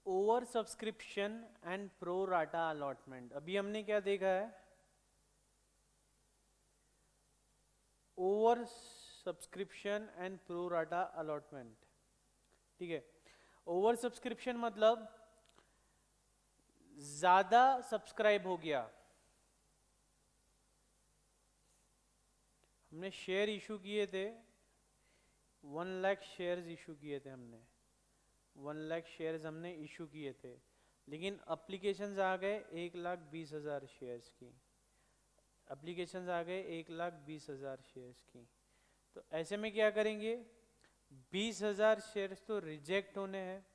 Over subscription and pro rata allotment. अभी हमने क्या देखा है? Over subscription and pro rata allotment. ठीक है। ओवर सब्सक्रिप्शन मतलब ज्यादा सब्सक्राइब हो गया। हमने शेयर इशू किए थे, 1 लाख शेयर्स इशू किए थे हमने, 1 लाख शेयर्स हमने इशू किए थे, लेकिन अप्लीकेशंस आ गए 1,20,000 शेयर्स की। अप्लीकेशंस आ गए 1,20,000 शेयर्स की। तो ऐसे में क्या करेंगे? 20,000 शेयर्स तो रिजेक्ट होने हैं,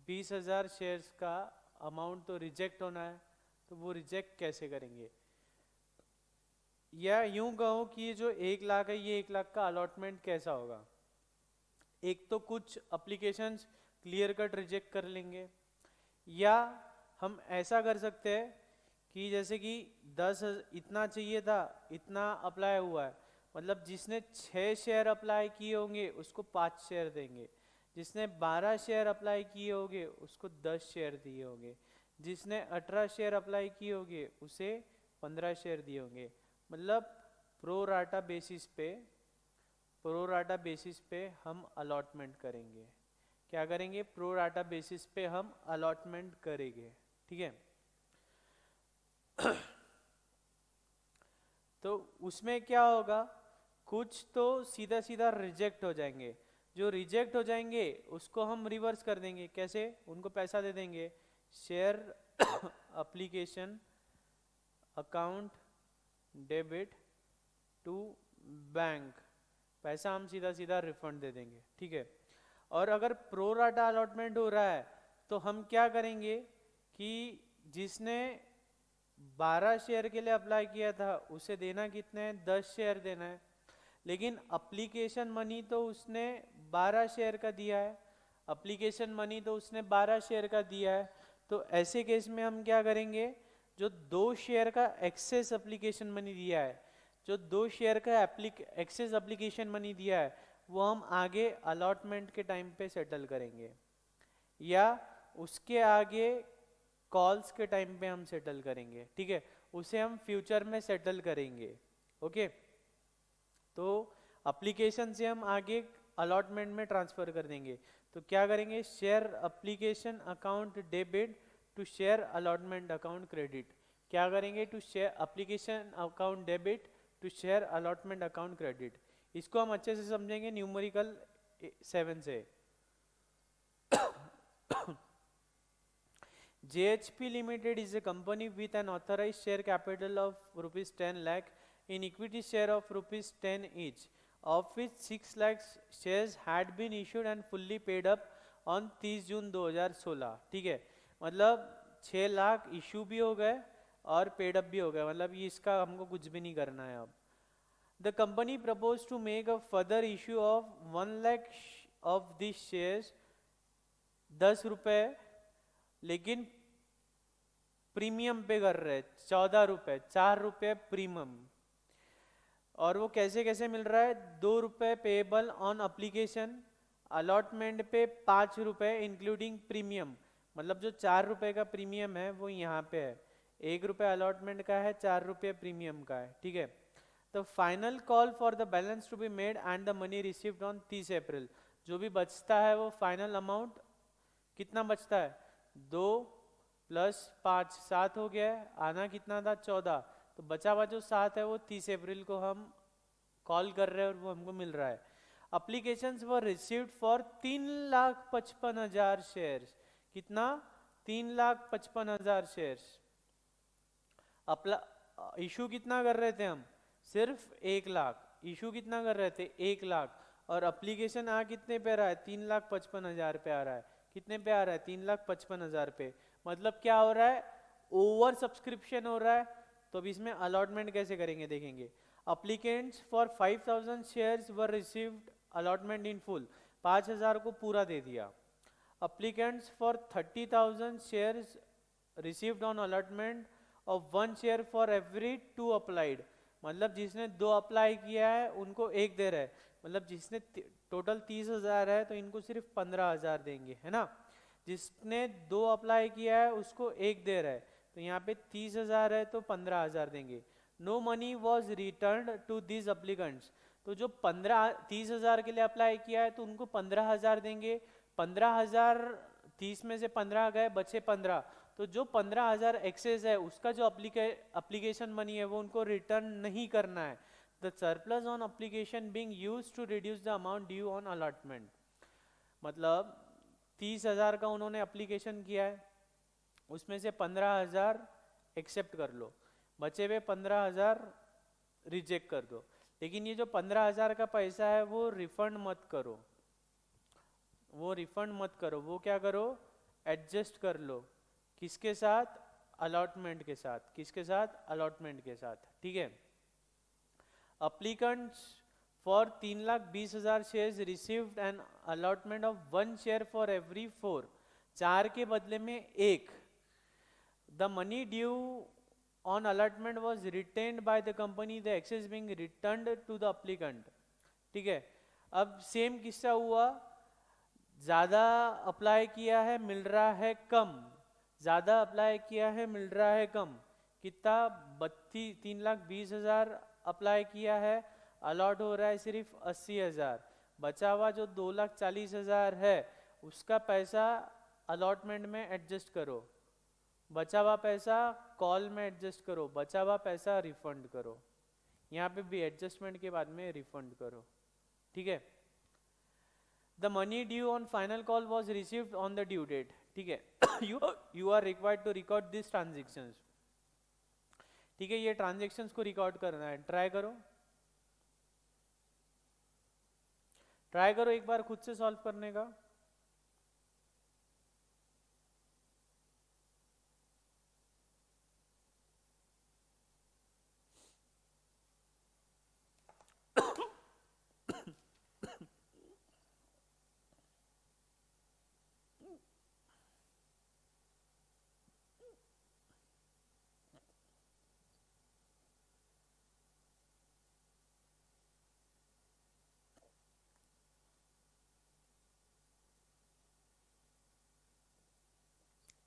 20,000 शेयर्स का अमाउंट तो रिजेक्ट होना है। तो वो रिजेक्ट कैसे करेंगे? या यूं कहो कि ये जो 1 लाख है, ये 1 लाख का अलॉटमेंट कैसा होगा? एक तो कुछ अप्लीकेशंस क्लियर कट रिजेक्ट कर लेंगे, या हम ऐसा कर सकते हैं कि जैसे कि 10 इतना चाहिए था, इतना अप्लाई हुआ है, मतलब जिसने 6 शेयर अप्लाई किए होंगे उसको 5 शेयर देंगे, जिसने 12 शेयर अप्लाई किए होंगे उसको 10 शेयर दिए होंगे, जिसने 18 शेयर अप्लाई किए होंगे उसे 15 शेयर दिए होंगे। मतलब प्रो राटा बेसिस पे, प्रो राटा बेसिस पे हम अलॉटमेंट करेंगे। क्या करेंगे? प्रो राटा बेसिस पे हम अलॉटमेंट करेंगे। ठीक है। तो उसमें क्या होगा? कुछ तो सीधा सीधा रिजेक्ट हो जाएंगे। जो रिजेक्ट हो जाएंगे उसको हम रिवर्स कर देंगे। कैसे? उनको पैसा दे देंगे। Share application account debit to bank, पैसा हम सीधा सीधा रिफंड दे देंगे। ठीक है। और अगर प्रो राटा अलॉटमेंट हो रहा है तो हम क्या करेंगे कि जिसने 12 शेयर के लिए अप्लाई किया था उसे देना कितने हैं? 10 शेयर देना है। लेकिन अप्लीकेशन मनी तो उसने 12 शेयर का दिया है, अप्लीकेशन मनी तो उसने 12 शेयर का दिया है। तो ऐसे केस में हम क्या करेंगे? जो 2 शेयर का एक्सेस एप्लीकेशन मनी दिया है, जो 2 शेयर का एक्सेस एप्लीकेशन मनी दिया है, वो हम आगे अलॉटमेंट के टाइम पे सेटल करेंगे, या उसके आगे कॉल्स के टाइम पे हम सेटल करेंगे। ठीक है। उसे हम फ्यूचर में सेटल करेंगे। ओके। तो एप्लीकेशन से हम आगे अलॉटमेंट में ट्रांसफर कर देंगे। तो क्या करेंगे? Share application account debit to share allotment account credit. क्या करेंगे? To share application account debit to share allotment account credit. इसको हम अच्छे से समझेंगे न्यूमेरिकल 7 से। JHP Limited is a company with an authorized share capital of rupees 10 lakh in equity share of rupees 10 each, of which 6 lakh shares had been issued and fully paid up on 30 जून 2016। ठीक है। मतलब 6 lakh issue भी हो गए और paid up भी हो गए, मतलब ये इसका हमको कुछ भी नहीं करना है अब। The company proposed to make a further issue of 1 lakh of these shares, 10 रुपए, लेकिन प्रीमियम पे कर रहे, 14 रुपए, 4 रुपए प्रीमियम। और वो कैसे कैसे मिल रहा है? 2 रुपए पेएबल ऑन अप्लीकेशन, अलॉटमेंट पे 5 रुपए इंक्लूडिंग प्रीमियम। मतलब जो 4 रुपए का प्रीमियम है वो यहाँ पे है, 1 रुपए अलॉटमेंट का है, 4 रुपए प्रीमियम का है। ठीक है। तो final call for the balance to be made and the money received on 30 April. जो भी बचता है वो फाइनल अमाउंट कितना बचता है? 2 प्लस 5 7 हो गया है, आना कितना था? 14। तो बचा हुआ जो 7 है वो 30 अप्रैल को हम कॉल कर रहे हैं और वो हमको मिल रहा है। Applications were received for 3,55,000 shares. कितना? 3,55,000 शेयर्स। इशू कितना कर रहे थे हम? सिर्फ 1 लाख। इशू कितना कर रहे थे? 1 लाख। और अप्लीकेशन आ कितने पे रहा है? 3,55,000 पे आ रहा है। कितने पे आ रहा है? 3,55,000 पे। मतलब क्या हो रहा है? ओवर सब्सक्रिप्शन हो रहा है। तो अब इसमें अलॉटमेंट कैसे करेंगे देखेंगे। Applicants for 5,000 shares were received allotment in full, 5,000 को पूरा दे दिया। Applicants for 30,000 shares received on allotment of 1 share for every 2 applied. मतलब जिसने 2 अप्लाई किया है उनको 1 दे रहा है। मतलब जिसने टोटल 30,000 है तो इनको सिर्फ 15,000 देंगे, है ना। जिसने 2 अप्लाई किया है उसको 1 दे रहा है, तो यहाँ पे 30,000 है तो 15,000 देंगे। No money was return to this applicants, तो जो 30,000 के लिए अप्लाई किया है तो उनको 15,000 देंगे। 15,000, 30 में से 15 गए, बचे 15, तो जो 15,000 एक्सेस है उसका जो अप्लीकेशन मनी है वो उनको रिटर्न नहीं करना है। The surplus on application being used to reduce the amount due on allotment, मतलब 30,000 का उन्होंने अप्लीकेशन किया है, उसमें से 15,000 एक्सेप्ट कर लो, बचे हुए 15,000 रिजेक्ट कर दो। लेकिन ये जो 15,000 का पैसा है वो रिफंड मत करो, वो रिफंड मत करो, वो क्या करो, एडजस्ट कर लो। किसके साथ, अलॉटमेंट के साथ। किसके साथ, अलॉटमेंट के साथ, ठीक है। applicants for 3,20,000 shares received an allotment of 1 share for every 4, 4 के बदले में 1। the money due on allotment was retained by the company, the excess being returned to the applicant, ठीक है। अब सेम किस्सा हुआ, ज़्यादा अप्लाई किया है मिल रहा है कम, ज़्यादा अप्लाई किया है मिल रहा है कम, कितना, 3,20,000 अप्लाई किया है, अलॉट हो रहा है सिर्फ 80,000, बचा हुआ जो 2,40,000 है उसका पैसा अलॉटमेंट में एडजस्ट करो, बचा हुआ पैसा कॉल में एडजस्ट करो, बचा हुआ पैसा रिफंड करो। यहाँ पे भी एडजस्टमेंट के बाद में रिफंड करो, ठीक है। The money due on final call was received on the due date, ठीक है। You are required to record this transactions, ठीक है। ये ट्रांजेक्शन्स को रिकॉर्ड करना है, ट्राई करो, ट्राई करो एक बार खुद से सॉल्व करने का।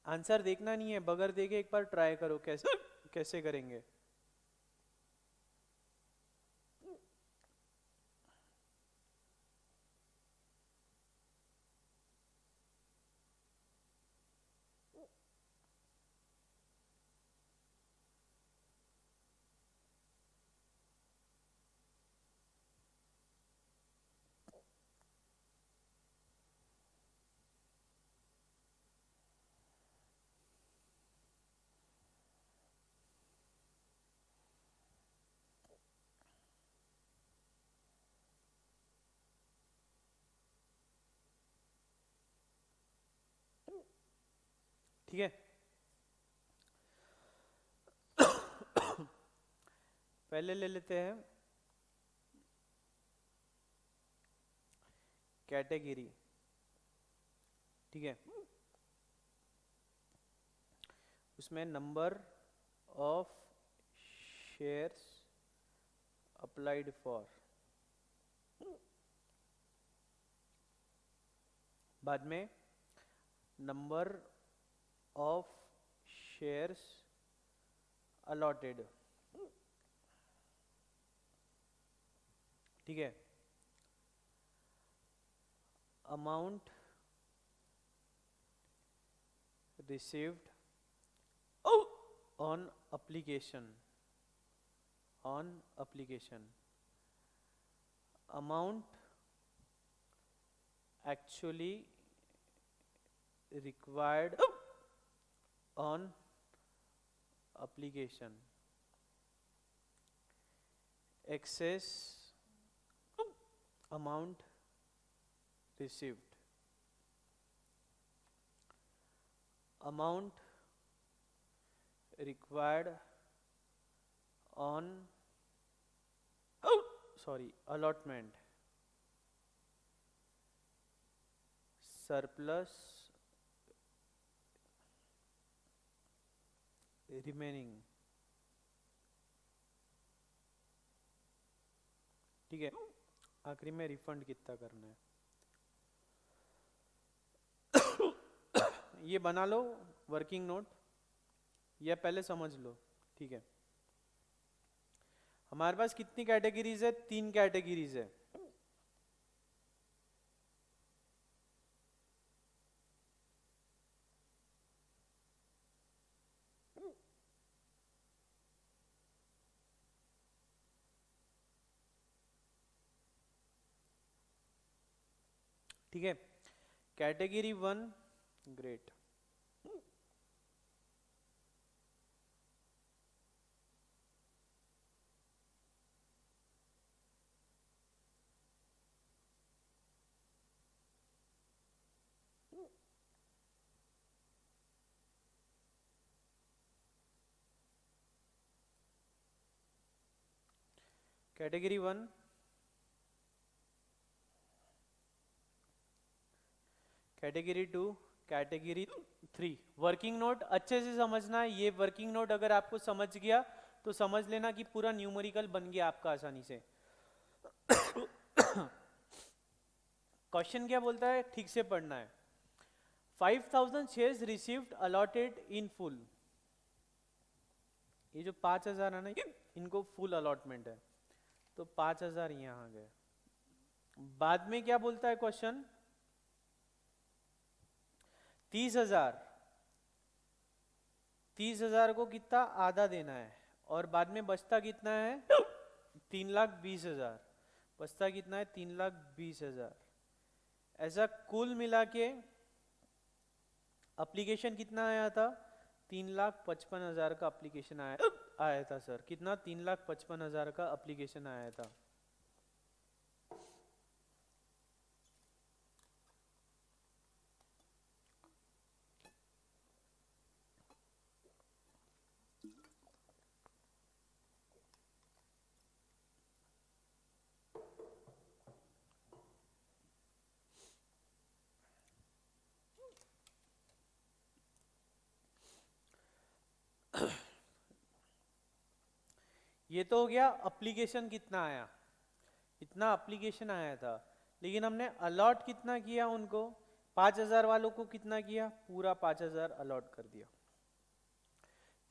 आंसर देखना नहीं है, बगैर देखे एक बार ट्राई करो कैसे कैसे करेंगे। ठीक है, पहले ले लेते हैं कैटेगरी, ठीक है। उसमें number of shares applied for, बाद में नंबर ऑफ शेयर्स अलॉटेड, ठीक है। Amount received on application, on application, amount actually required on application, excess amount received, amount required on allotment, surplus remaining, ठीक है। आखिरी में रिफंड कितना करना है। ये बना लो वर्किंग नोट, या पहले समझ लो, ठीक है। हमारे पास कितनी कैटेगरीज है? 3 कैटेगरीज है। ठीक है, category 1, great. Category 1, category 2, category 3। Working note अच्छे से समझना है। ये वर्किंग नोट अगर आपको समझ गया तो समझ लेना कि पूरा न्यूमेरिकल बन गया आपका आसानी से। क्वेश्चन क्या बोलता है, ठीक से पढ़ना है। 5000 shares received allotted in full. ये जो 5000 है ना, इनको फुल अलॉटमेंट है, तो 5000 यहाँ आ गए। बाद में क्या बोलता है क्वेश्चन, 30,000, 30,000 को कितना आधा देना है, और बाद में बचता कितना है, 3,20,000। बचता कितना है, 3,20,000। ऐसा कुल मिला के एप्लीकेशन कितना आया था, 3,55,000 का एप्लीकेशन आया था सर। कितना, 3,55,000 का एप्लीकेशन आया था। ये तो हो गया एप्लीकेशन कितना आया, इतना एप्लीकेशन आया था। लेकिन हमने अलॉट कितना किया उनको, 5,000 वालों को कितना किया, पूरा 5,000 अलॉट कर दिया।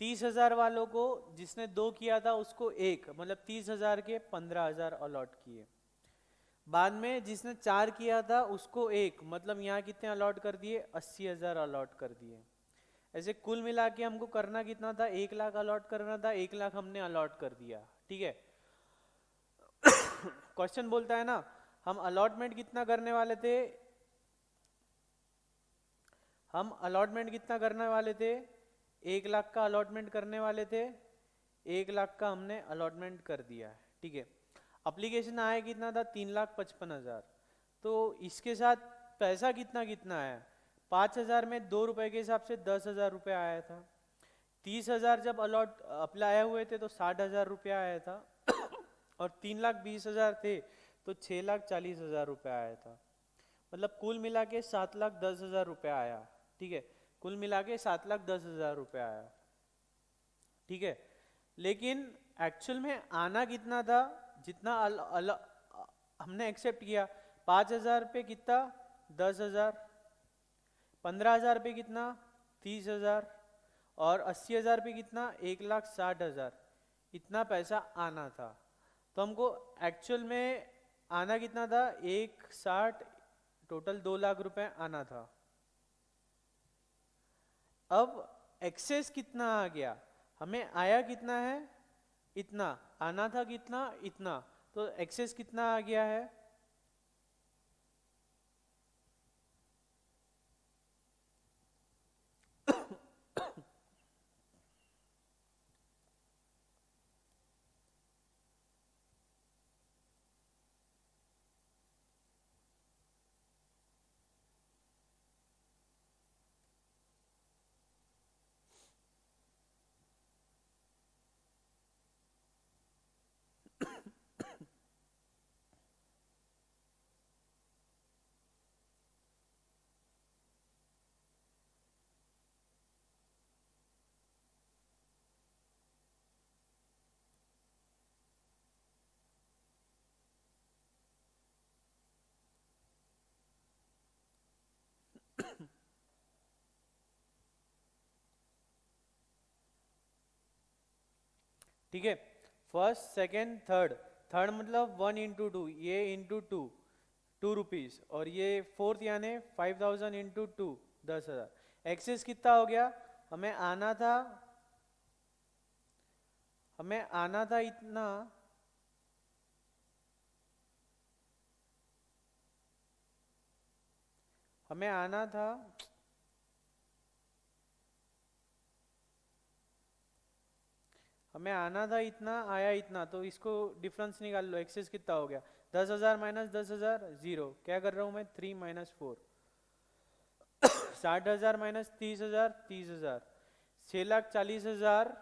30,000 वालों को जिसने 2 किया था उसको 1, मतलब 30,000 के 15,000 अलॉट किए। बाद में जिसने 4 किया था उसको 1, मतलब यहाँ कितने अलॉट कर दिए, 80,000 अलॉट कर दिए। ऐसे कुल मिला के हमको करना कितना था, 1 लाख अलॉट करना था, 1 लाख हमने अलॉट कर दिया। ठीक है, क्वेश्चन बोलता है ना, हम अलॉटमेंट कितना करने वाले थे, हम अलॉटमेंट कितना करने वाले थे, 1 लाख का अलॉटमेंट करने वाले थे। 1 लाख का हमने अलॉटमेंट कर दिया है। ठीक है, एप्लीकेशन आया कितना था, 3,55,000। तो इसके साथ पैसा कितना कितना है, 5,000 में 2 रुपए के हिसाब से 10,000 रुपये आया था। 30,000 जब अलॉट अप्लाई आए हुए थे तो 60,000 रुपया आया था। और 3,20,000 थे तो 6,40,000 रुपया आया था। मतलब कुल मिला के 7,10,000 रुपया आया। ठीक है, कुल मिला के 7,10,000 रुपया आया। ठीक है, लेकिन एक्चुअल में आना कितना था, जितना हमने एक्सेप्ट किया, 5,000 पे कितना, 10,000, 15,000 पे कितना, 30,000, और 80,000 पे कितना, 1,60,000। इतना पैसा आना था। तो हमको एक्चुअल में आना कितना था, 1,60, टोटल 2 लाख रुपए आना था। अब एक्सेस कितना आ गया, हमें आया कितना है, इतना, आना था कितना, इतना, तो एक्सेस कितना आ गया है, ठीक है, फर्स्ट सेकेंड थर्ड, थर्ड मतलब 1 into 2, ये इंटू टू, 2 रुपीज, और ये फोर्थ यानी 5000 इंटू टू, 10,000। एक्सेस कितना हो गया, हमें आना था, इतना, हमें आना था इतना, आया इतना, तो इसको डिफरेंस निकाल लो, एक्सेस कितना हो गया, 10,000 माइनस 10,000 जीरो, क्या कर रहा हूं मैं, 3 माइनस 4, 60,000 माइनस 30,000, 30,000, 6,40,000,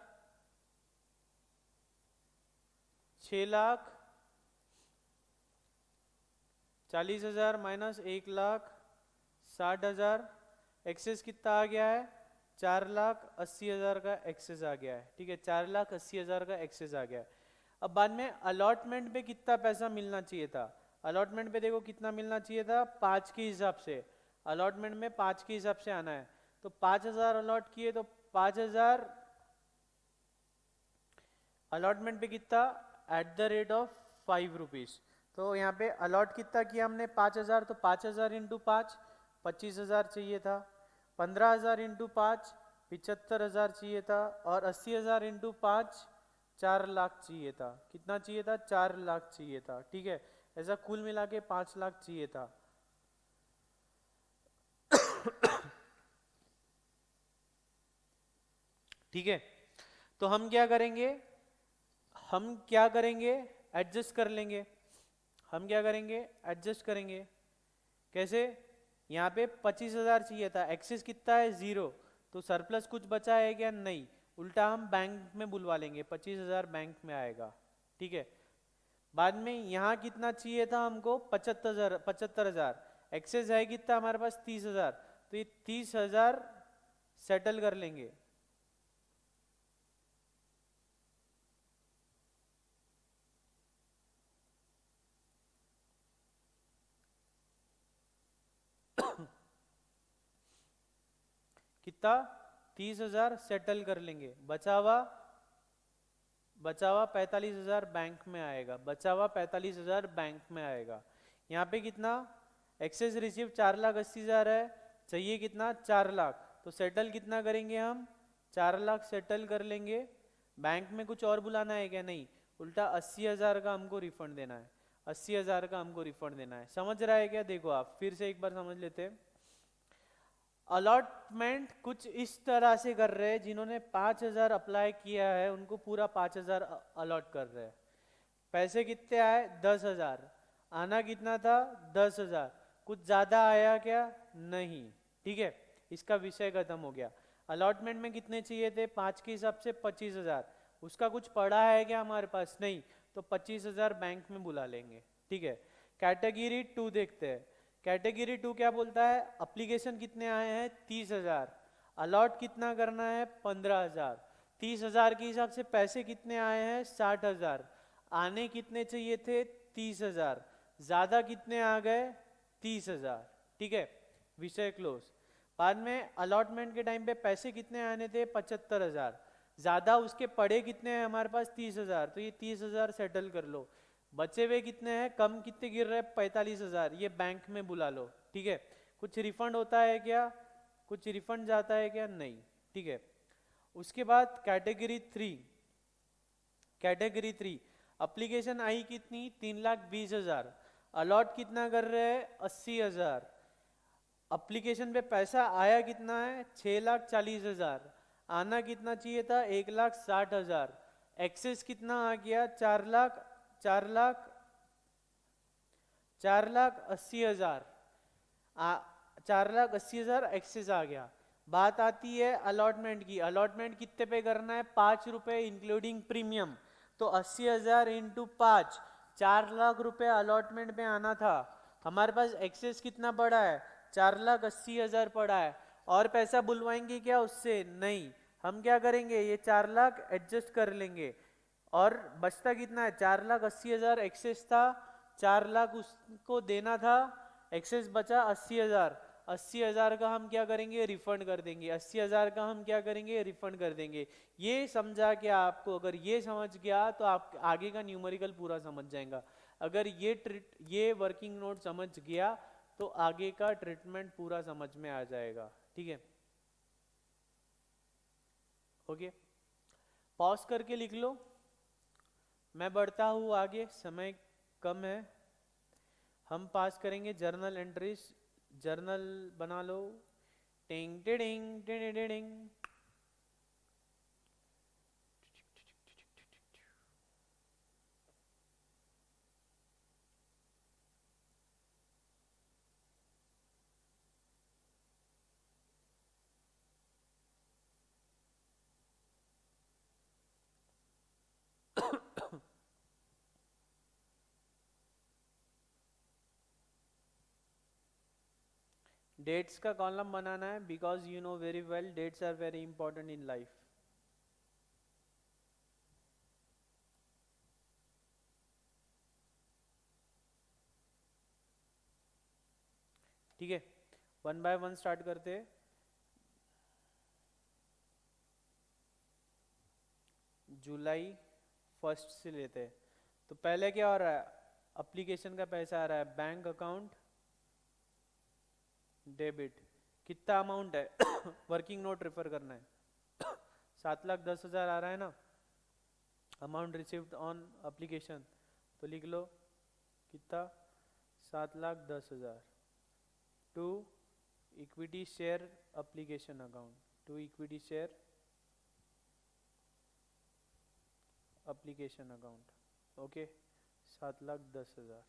6,40,000 माइनस 1,60,000, एक्सेस कितना आ गया है, 4,80,000 का एक्सेस आ गया है। ठीक है, 4,80,000 का एक्सेस आ गया है। अब बाद में अलॉटमेंट पे कितना पैसा मिलना चाहिए था, अलॉटमेंट पे देखो कितना मिलना चाहिए था, 5 के हिसाब से, अलॉटमेंट में 5 के हिसाब से आना है, तो 5,000 अलॉट किए, तो 5,000 अलॉटमेंट पे कितना, at the rate of 5 rupees, तो यहाँ पे अलॉट कितना किया हमने, 5,000, तो 5,000 इंटू 5, 25,000 चाहिए था, 15,000 इंटू 5, 75,000 चाहिए था, और 80,000 इंटू 5, 4 लाख चाहिए था। कितना चाहिए था, 4 लाख चाहिए था। ठीक है, ऐसा कुल मिला के 5 लाख चाहिए था। ठीक है, तो हम क्या करेंगे, एडजस्ट कर लेंगे, एडजस्ट करेंगे, कैसे, यहाँ पे 25,000 चाहिए था, एक्सेस कितना है, 0, तो सरप्लस कुछ बचा है क्या, नहीं, उल्टा हम बैंक में बुलवा लेंगे, 25,000 बैंक में आएगा। ठीक है, बाद में यहाँ कितना चाहिए था हमको, 75,000, एक्सेस है कितना हमारे पास, 30,000, तो ये 30,000 सेटल कर लेंगे। कितना, 30,000 सेटल कर लेंगे, बचा हुआ 45,000 बैंक में आएगा, बैंक में आएगा। यहाँ पे कितना, एक्सेस रिसीव 4,80,000 है, चाहिए कितना, 4 लाख, तो सेटल कितना करेंगे हम, 4 लाख सेटल कर लेंगे। बैंक में कुछ और बुलाना है क्या, नहीं, उल्टा 80,000 का हमको रिफंड देना है, 80,000 का हमको रिफंड देना है। समझ रहा है क्या, देखो आप फिर से एक बार समझ लेते हैं। अलॉटमेंट कुछ इस तरह से कर रहे हैं, जिन्होंने 5,000 अप्लाई किया है उनको पूरा 5,000 अलॉट कर रहे हैं। पैसे कितने आए, 10,000, आना कितना था, 10,000, कुछ ज्यादा आया क्या, नहीं। ठीक है, इसका विषय खत्म हो गया। अलॉटमेंट में कितने चाहिए थे, 5 के हिसाब से 25,000, उसका कुछ पड़ा है क्या हमारे पास, नहीं, तो 25,000 बैंक में बुला लेंगे। ठीक है, कैटेगरी 2 देखते हैं। कैटेगरी 2 क्या बोलता है, एप्लीकेशन कितने आए हैं, 30,000, अलॉट कितना करना है, 15,000, 30,000 के हिसाब से पैसे कितने आए हैं, 60,000, आने कितने चाहिए थे, 30,000, ज्यादा कितने आ गए, 30,000। ठीक है, विषय क्लोज। बाद में अलॉटमेंट के टाइम पे पैसे कितने आने थे, 75,000, ज्यादा उसके पड़े कितने हैं हमारे पास, 30,000, तो ये 30,000 सेटल कर लो। बचे हुए कितने हैं, कम कितने गिर रहे हैं, 45,000, ये बैंक में बुला लो। ठीक है, कुछ रिफंड होता है क्या, कुछ रिफंड जाता है क्या, नहीं। ठीक है, उसके बाद कैटेगरी 3 एप्लीकेशन आई कितनी, 3,20,000, अलॉट कितना कर रहे हैं, 80,000, एप्लीकेशन पे पैसा आया कितना है, 6,40,000, आना कितना चाहिए था, 1,60,000, एक्सेस कितना आ गया, 4,80,000, 4,80,000 एक्सेस आ गया। बात आती है अलॉटमेंट की, अलॉटमेंट कितने पे करना है, 5 रुपए इंक्लूडिंग प्रीमियम, तो 80,000 इंटू 5, 4 लाख रुपए अलॉटमेंट पे आना था। हमारे पास एक्सेस कितना पड़ा है, 4,80,000 पड़ा है, और पैसा बुलवाएंगे क्या उससे, नहीं, हम क्या करेंगे, ये 4 लाख एडजस्ट कर लेंगे, और बचता कितना है, 4,80,000 एक्सेस था, 4 लाख उसको देना था, एक्सेस बचा 80,000, 80,000 का हम क्या करेंगे, रिफंड कर देंगे, 80,000 का हम क्या करेंगे, रिफंड कर देंगे। ये समझा क्या आपको? अगर ये समझ गया तो आप आगे का न्यूमेरिकल पूरा समझ जाएगा। अगर ये वर्किंग नोट समझ गया तो आगे का ट्रीटमेंट पूरा समझ में आ जाएगा। ठीक है, ओके, पॉज करके लिख लो। मैं बढ़ता हूँ आगे, समय कम है। हम पास करेंगे जर्नल एंट्रीज, जर्नल बना लो। टिंग टिडिंग टिडिंग टिडिंग। डेट्स का कॉलम बनाना है, because you know very well dates are very important in life. ठीक है, वन बाय वन स्टार्ट करते हैं। जुलाई फर्स्ट से लेते हैं। तो पहले क्या हो रहा है, एप्लीकेशन का पैसा आ रहा है, बैंक अकाउंट डेबिट। कितना अमाउंट है वर्किंग नोट रेफर करना है 7,10,000 आ रहा है ना, अमाउंट रिसीव्ड ऑन एप्लीकेशन। तो लिख लो कितना, 7,10,000 to equity share application account, to equity share application account. Okay, 7,10,000।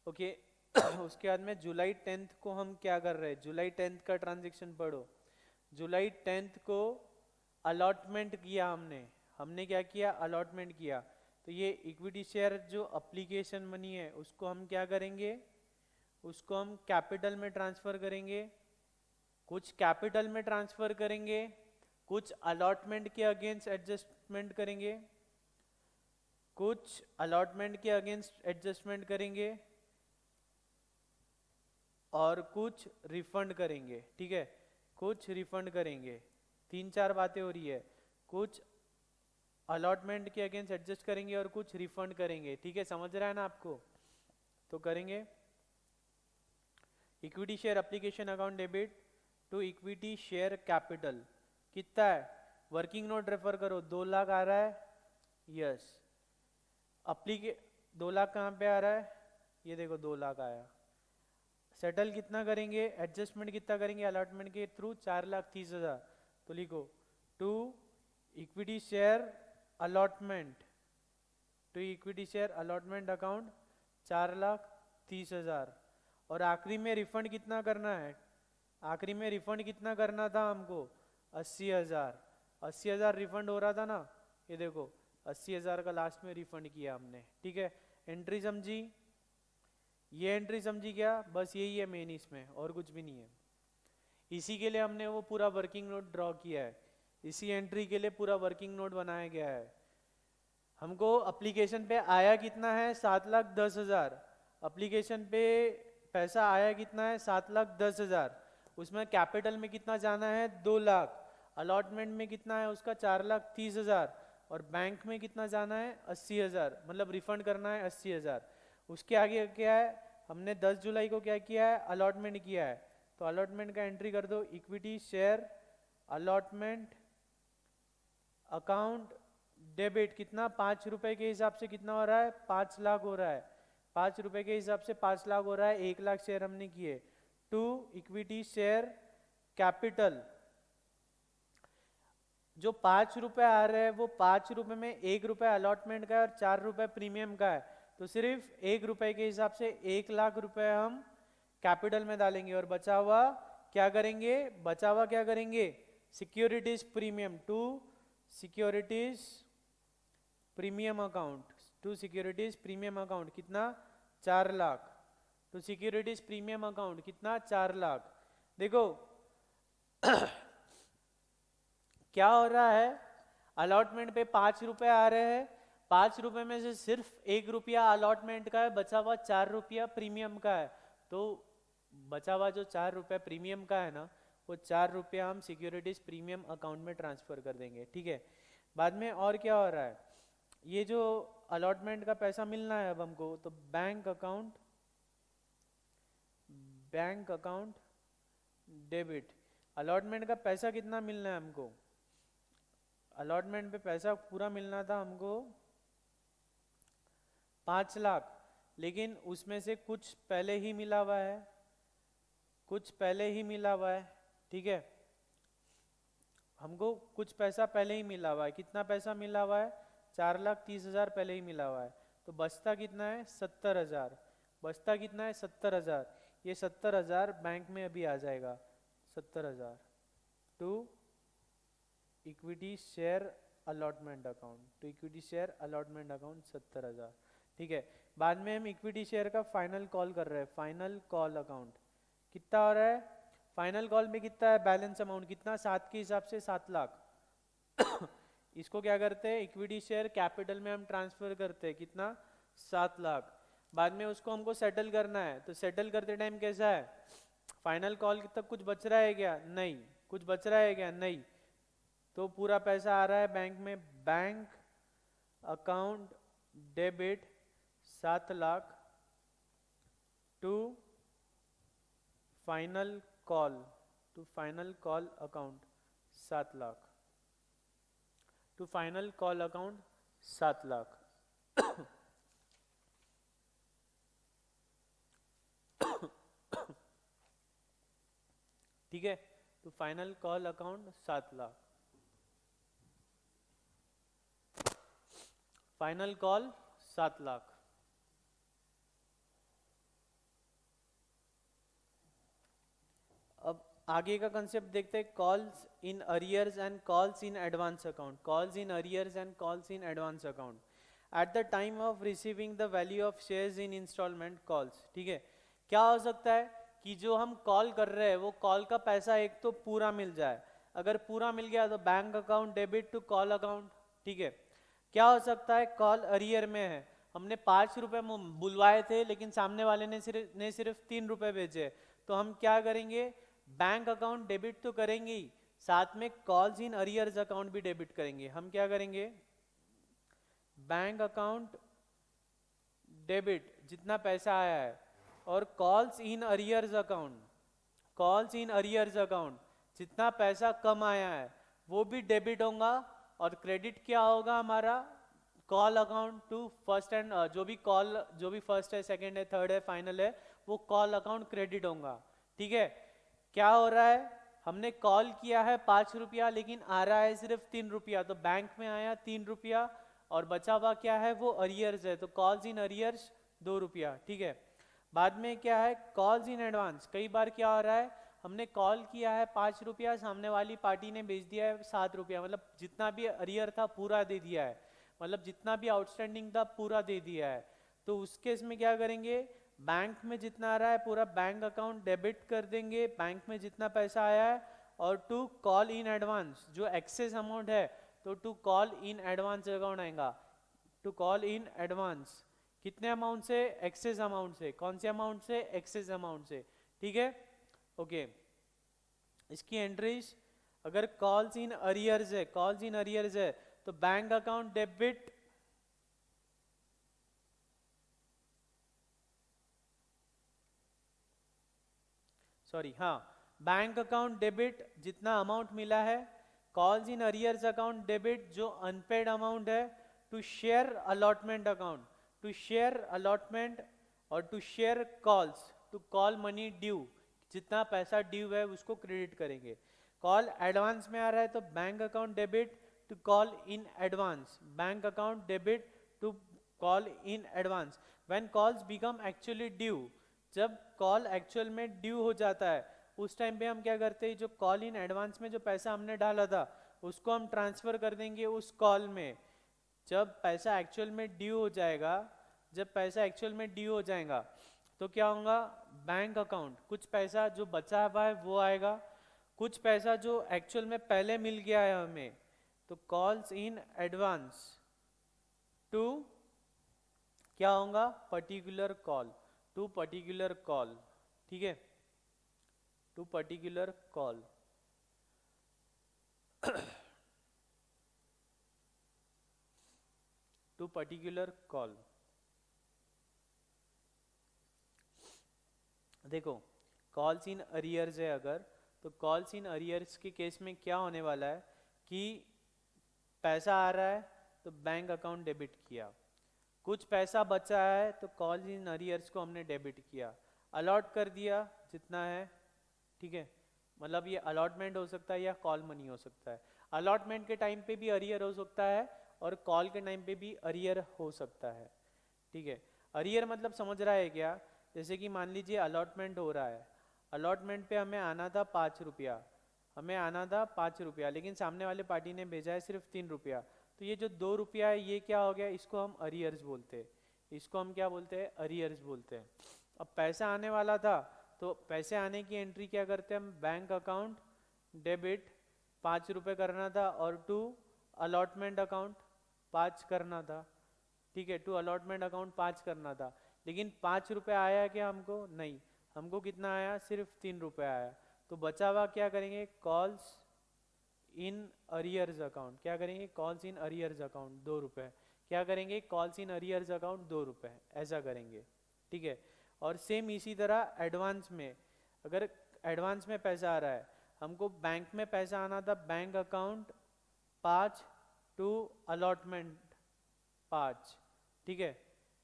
Okay उसके बाद में जुलाई 10th को हम क्या कर रहे हैं, जुलाई 10th का ट्रांजेक्शन पढ़ो। जुलाई 10th को अलॉटमेंट किया हमने, हमने क्या किया, अलॉटमेंट किया। तो ये इक्विटी शेयर जो एप्लीकेशन मनी है उसको हम क्या करेंगे, उसको हम कैपिटल में ट्रांसफर करेंगे। कुछ कैपिटल में ट्रांसफर करेंगे, कुछ अलॉटमेंट के अगेंस्ट एडजस्टमेंट करेंगे, कुछ अलॉटमेंट के अगेंस्ट एडजस्टमेंट करेंगे और कुछ रिफंड करेंगे। ठीक है, कुछ रिफंड करेंगे। 3-4 बातें हो रही है, कुछ अलॉटमेंट के अगेंस्ट एडजस्ट करेंगे और कुछ रिफंड करेंगे। ठीक है, समझ रहा है ना आपको? तो करेंगे equity share application account debit to equity share capital. कितना है, वर्किंग नोट रेफर करो, 2 लाख आ रहा है, यस। अप्लीके 2 लाख कहाँ पे आ रहा है, ये देखो 2 लाख आया। सेटल कितना करेंगे, एडजस्टमेंट कितना करेंगे अलॉटमेंट के थ्रू, 4,30,000। तो लिखो to equity share allotment, to equity share allotment account 4,30,000। और आखिरी में रिफंड कितना करना है, आखिरी में रिफंड कितना करना था हमको, 80,000। 80,000 रिफंड हो रहा था ना, ये देखो 80,000 का लास्ट में रिफंड किया हमने। ठीक है, एंट्री समझी, ये एंट्री समझी क्या, बस यही है मेन, इसमें और कुछ भी नहीं है। इसी के लिए हमने वो पूरा वर्किंग नोट ड्रॉ किया है, इसी एंट्री के लिए पूरा वर्किंग नोट बनाया गया है। हमको एप्लीकेशन पे आया कितना है, 7,10,000। एप्लीकेशन पे पैसा आया कितना है, 7,10,000। उसमें कैपिटल में कितना जाना है, 2 लाख। अलॉटमेंट में कितना है उसका, 4,30,000। और बैंक में कितना जाना है, 80,000, मतलब रिफंड करना है 80,000। उसके आगे क्या है, हमने 10 जुलाई को क्या किया है, अलॉटमेंट किया है। तो अलॉटमेंट का एंट्री कर दो, equity share allotment account debit. कितना, 5 रुपए के हिसाब से कितना हो रहा है, 5 लाख हो रहा है। 5 रुपए के हिसाब से 5 लाख हो रहा है, 1 लाख शेयर हमने किए। टू इक्विटी शेयर कैपिटल, जो 5 रुपए आ रहे हैं वो 5 रुपए में 1 रुपए अलॉटमेंट का है और 4 रुपए प्रीमियम का है। तो सिर्फ 1 रुपए के हिसाब से 1 लाख रुपए हम कैपिटल में डालेंगे और बचा हुआ क्या करेंगे, बचा हुआ क्या करेंगे, securities premium, to securities premium account, to securities premium account कितना, 4 lakh. To securities premium account कितना, 4 लाख। देखो क्या हो रहा है, अलॉटमेंट पे 5 रुपए आ रहे हैं, 5 रुपए में से सिर्फ 1 रुपया अलॉटमेंट का है, बचा हुआ 4 रुपया प्रीमियम का है। तो बचा हुआ जो 4 रुपये प्रीमियम का है ना, वो 4 रुपया हम सिक्योरिटीज प्रीमियम अकाउंट में ट्रांसफर कर देंगे, ठीक है। बाद में और क्या हो रहा है, ये जो अलॉटमेंट का पैसा मिलना है अब हमको, तो बैंक अकाउंट डेबिट। अलॉटमेंट का पैसा कितना मिलना है हमको, अलॉटमेंट पे पैसा पूरा मिलना था हमको 5 लाख, लेकिन उसमें से कुछ पहले ही मिला हुआ है, कुछ पहले ही मिला हुआ है, ठीक है। हमको कुछ पैसा पहले ही मिला हुआ है, कितना पैसा मिला हुआ है, 4,30,000 पहले ही मिला हुआ है। तो बचता कितना है, 70,000। बचता कितना है, 70,000। ये 70,000 बैंक में अभी आ जाएगा, 70,000 to equity share allotment account, to equity share allotment account 70,000, ठीक है। बाद में हम इक्विटी शेयर का फाइनल कॉल कर रहे हैं, फाइनल कॉल अकाउंट कितना हो रहा है, फाइनल कॉल में कितना है, बैलेंस अमाउंट कितना, 7 के हिसाब से 7 लाख। इसको क्या करते हैं, इक्विटी शेयर कैपिटल में हम ट्रांसफर करते हैं, कितना, 7 लाख। बाद में उसको हमको सेटल करना है, तो सेटल करते टाइम कैसा है, फाइनल कॉल तक कुछ बच रहा है क्या, नहीं। कुछ बच रहा है क्या, नहीं। तो पूरा पैसा आ रहा है बैंक में, bank account debit 7 lakh to final call, to final call account 7 lakh, to final call account 7 lakh. ठीक है, तो final call account 7 lakh, final call 7 lakh. अब आगे का कंसेप्ट देखते हैं, calls in arrears and calls in advance account, calls in arrears and calls in advance account at the time of receiving the value of shares in instalment calls, ठीक है। क्या हो सकता है कि जो हम कॉल कर रहे हैं वो कॉल का पैसा एक तो पूरा मिल जाए, अगर पूरा मिल गया तो bank account debit to call account, ठीक है। क्या हो सकता है, कॉल अरियर में है, हमने 5 रुपये बुलवाए थे लेकिन सामने वाले ने सिर्फ 3 रुपये भेजे, तो हम क्या करेंगे, बैंक अकाउंट डेबिट तो करेंगे ही, साथ में कॉल्स इन अरियर्स अकाउंट भी डेबिट करेंगे। हम क्या करेंगे, बैंक अकाउंट डेबिट जितना पैसा आया है, और calls in arrears account, calls in arrears account जितना पैसा कम आया है वो भी डेबिट होगा, और क्रेडिट क्या होगा हमारा, call account to first and जो भी फर्स्ट है, सेकंड है, थर्ड है, फाइनल है, वो कॉल अकाउंट क्रेडिट होगा, ठीक है। क्या हो रहा है, हमने कॉल किया है 5 रुपया लेकिन आ रहा है सिर्फ 3 रुपया, तो बैंक में आया 3 रुपया, और बचा हुआ क्या है, वो अरियर्स है, तो कॉल्स इन अरियर्स 2 रुपया, ठीक है। बाद में क्या है, कॉल्स इन एडवांस, कई बार क्या हो रहा है, हमने कॉल किया है 5 रुपया, सामने वाली पार्टी ने भेज दिया है 7 रुपया, मतलब जितना भी अरियर था पूरा दे दिया है, मतलब जितना भी आउटस्टैंडिंग था पूरा दे दिया है। तो उस केस में क्या करेंगे, बैंक में जितना आ रहा है पूरा बैंक अकाउंट डेबिट कर देंगे, बैंक में जितना पैसा आया है, और टू कॉल इन एडवांस जो एक्सेस अमाउंट है, तो to call in advance account आएगा, टू कॉल इन एडवांस कितने अमाउंट से, एक्सेस अमाउंट से, कौन से अमाउंट से, एक्सेस अमाउंट से, ठीक है, ओके। इसकी एंट्रीज, अगर कॉल्स इन अरियर्स है, कॉल्स इन अरियर्स है, तो बैंक अकाउंट डेबिट हाँ, बैंक अकाउंट डेबिट जितना अमाउंट मिला है, calls in arrears account debit जो अनपेड अमाउंट है, to share allotment account, to share allotment, और to share calls, to call money due, जितना पैसा ड्यू है उसको क्रेडिट करेंगे। कॉल एडवांस में आ रहा है तो bank account debit to call in advance, bank account debit to call in advance. When calls become actually due, जब कॉल एक्चुअल में ड्यू हो जाता है उस टाइम पे हम क्या करते हैं, जो कॉल इन एडवांस में जो पैसा हमने डाला था उसको हम ट्रांसफर कर देंगे उस कॉल में। जब पैसा एक्चुअल में ड्यू हो जाएगा, जब पैसा एक्चुअल में ड्यू हो जाएगा तो क्या होगा, बैंक अकाउंट कुछ पैसा जो बचा हुआ है वो आएगा, कुछ पैसा जो एक्चुअल में पहले मिल गया है हमें, तो कॉल्स इन एडवांस टू क्या होगा, particular call, to particular call, ठीक है। To particular call. To particular call. देखो कॉल्स इन अरियर्स है अगर, तो कॉल्स इन अरियर्स के केस में क्या होने वाला है कि पैसा आ रहा है तो बैंक अकाउंट डेबिट किया, कुछ पैसा बचा है तो कॉल्स इन अरियर्स को हमने डेबिट किया, अलॉट कर दिया जितना है, ठीक है। मतलब ये अलॉटमेंट हो सकता है या कॉल मनी हो सकता है। अलॉटमेंट के टाइम पे भी अरियर हो सकता है और कॉल के टाइम पे भी अरियर हो सकता है, ठीक है। अरियर मतलब समझ रहा है क्या? जैसे कि मान लीजिए अलॉटमेंट हो रहा है, अलॉटमेंट पे हमें आना था 5 रुपया, हमें आना था 5 रुपया, लेकिन सामने वाले पार्टी ने भेजा है सिर्फ 3 रुपया, तो ये जो 2 रुपया है ये क्या हो गया? इसको हम अरियर्स बोलते हैं, इसको हम क्या बोलते हैं? अरियर्स बोलते हैं। अब पैसा आने वाला था तो पैसे आने की एंट्री क्या करते हैं हम? बैंक अकाउंट डेबिट 5 रुपये करना था और टू अलॉटमेंट अकाउंट 5 करना था, ठीक है। टू अलॉटमेंट अकाउंट 5 करना था, लेकिन 5 रुपये आया क्या हमको? नहीं, हमको कितना आया? सिर्फ 3 रुपये आया। तो बचा हुआ क्या करेंगे? Calls in arrears account. क्या करेंगे? कॉल्स इन अरियर्स अकाउंट 2 रुपये। क्या करेंगे? कॉल्स इन अरियर्स अकाउंट 2 रुपये, ऐसा करेंगे, ठीक है। और सेम इसी तरह एडवांस में, अगर एडवांस में पैसा आ रहा है, हमको बैंक में पैसा आना था बैंक अकाउंट 5 टू अलॉटमेंट 5, ठीक है,